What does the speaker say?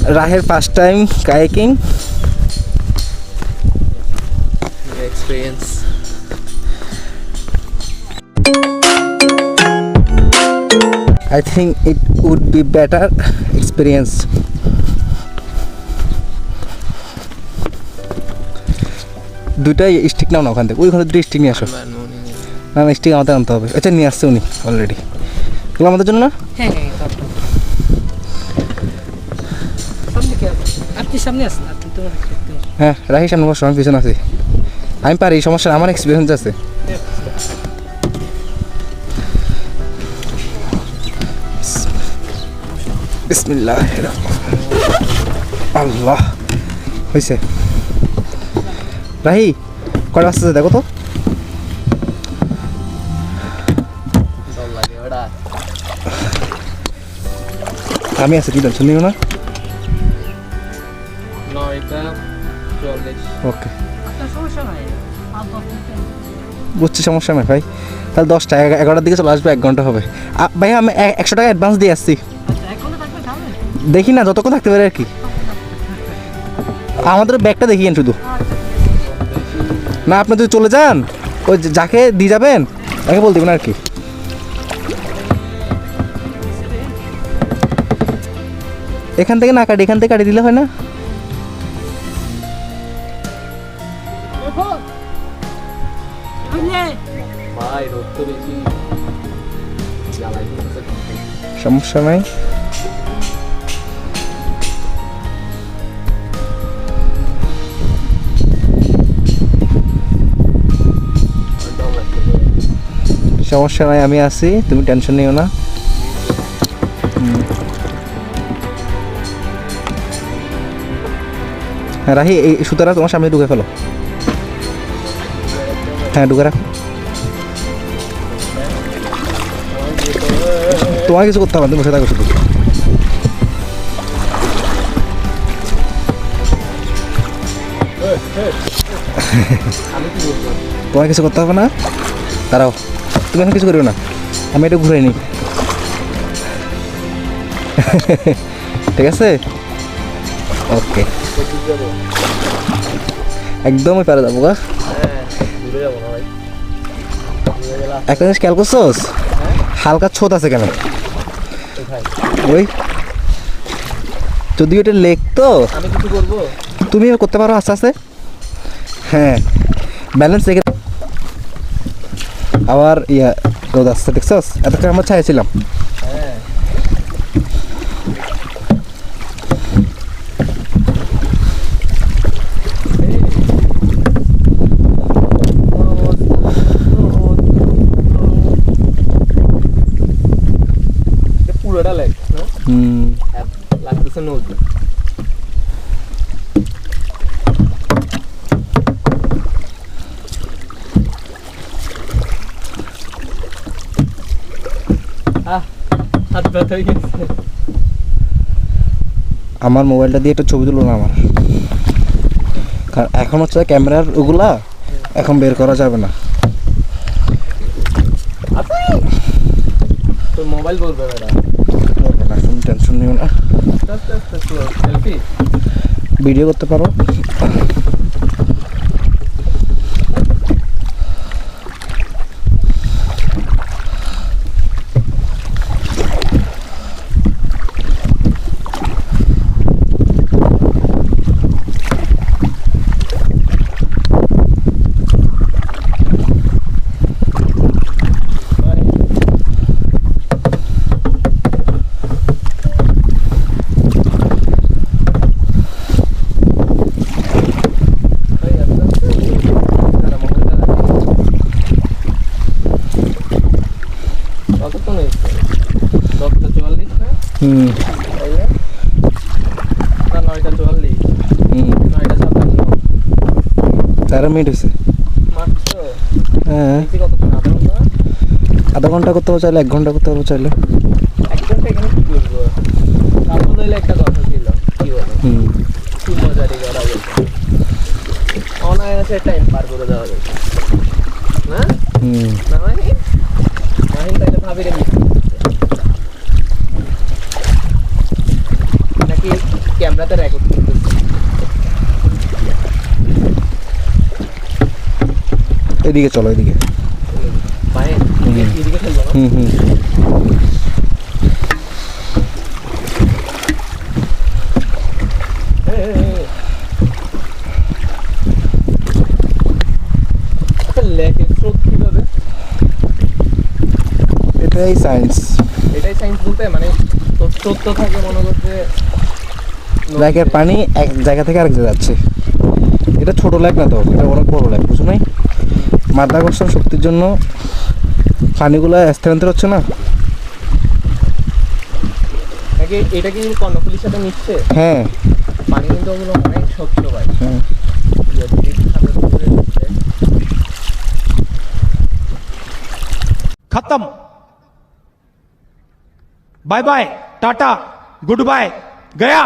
Rahir first time kayaking. Experience. I think it would be better experience. দুইটা stick নাও না ওখান থেকে, ওইখানে দুটো স্টিক নিয়ে আসো। না না স্টিক আমাদের আনতে হবে। আচ্ছা নিয়ে আসছে উনি অলরেডি। এগুলো আমাদের জন্য না? হ্যাঁ হ্যাঁ আপনি সামনে আসেন, আপনি তো হ্যাঁ রাহি সামনে বসো, আমি পিছনে আছি। আমি পারি, সমস্যা আমার এক্সপিরিয়েন্স আছে। বিসমিল্লাহ আল্লাহ হয়েছে। রাহি কয়টা আসতেছে দেখো তো। আমি আছি, কি টেনশন নিও না। ওকে বুঝছি, সমস্যা নাই ভাই। তাহলে 10টা 11টার দিকে চলে আসবে, 1 ঘন্টা হবে। ভাই আমি 100 টাকা অ্যাডভান্স দিয়ে আসছি। দেখি না যতক্ষণ থাকতে পারে আর কি। আমাদের ব্যাগটা দেখিয়েন শুধু। না আপনি যদি চলে যান, ওই যাকে দিয়ে যাবেন তাকে বল দেবেন আর কি। এখান থেকে না কাটি, এখান থেকে কাটি দিলে হয় না? সমস্যা নাই। সমস্যা নাই, আমি আছি, তুমি টেনশন নিও না। হ্যাঁ রাহি এই সুতারা তোমার সামনে ঢুকে ফেলো। হ্যাঁ ঢুকে রাখো। তোমার কিছু করতে হবে, তুমি বসে থাকো শুধু। তোমার কিছু করতে হবে না, দাঁড়াও। তুমি এখন কিছু করবে না, আমি এটা ঘুরে নিই। ঠিক আছে ওকে, একদমই পারে যাবো। একটা জিনিস খেয়াল করছোস, হালকা ছোট আছে কেন? ওই যদি ওটা লেগ তো আমি কিছু করবো, তুমি করতে পারো আস্তে আস্তে। হ্যাঁ ব্যালেন্স রেখে। আবার ইয়া রোদ আসছে দেখছস, এতক্ষণ আমরা ছায়াছিলাম। পুরোটা লাগতেছে নদী। আমার মোবাইলটা দিয়ে একটা ছবি তুলো না আমার, কারণ এখন হচ্ছে ক্যামেরার ওগুলা এখন বের করা যাবে না। তোর মোবাইল বলবে না, তুমি টেনশন নিও না, ভিডিও করতে পারো। মিনিট হয়েছে। হ্যাঁ আধা ঘন্টা করতে হবে চাইলে, 1 ঘন্টা করতে হবে চাইলে। 1 ঘন্টা এখানে কি করবো? তারপর হইলে একটা কথা ছিল, কি বলো? কি মজারি করা যাবে, অনায়াসে টাইম পার করে দেওয়া যাবে না? না মাহিন তাইলে ভাবিরে মিস নাকি ক্যামেরাতে রেকর্ড করতেছি। এদিকে চলো, এদিকে। মাহিন এদিকে খেলবো না? হুম হুম। লেকের স্রোত কিভাবে? এটাই সায়েন্স। এটাই সায়েন্স বলতে মানে স্রোত তো থাকে মনে করতে লেকের পানি এক জায়গা থেকে আরেক জায়গায় যাচ্ছে। এটা ছোট লেক না তো, এটা অনেক বড় লেক, বুঝো নাই? মাধ্যাকর্ষণ শক্তির জন্য পানিগুলো স্থানান্তর হচ্ছে না। নাকি এটা কি কর্ণফুলির সাথে মিশছে? হ্যাঁ পানি কিন্তু ওগুলো অনেক স্বচ্ছ ভাই। হ্যাঁ। खत्म। Bye bye, tata, goodbye, गया।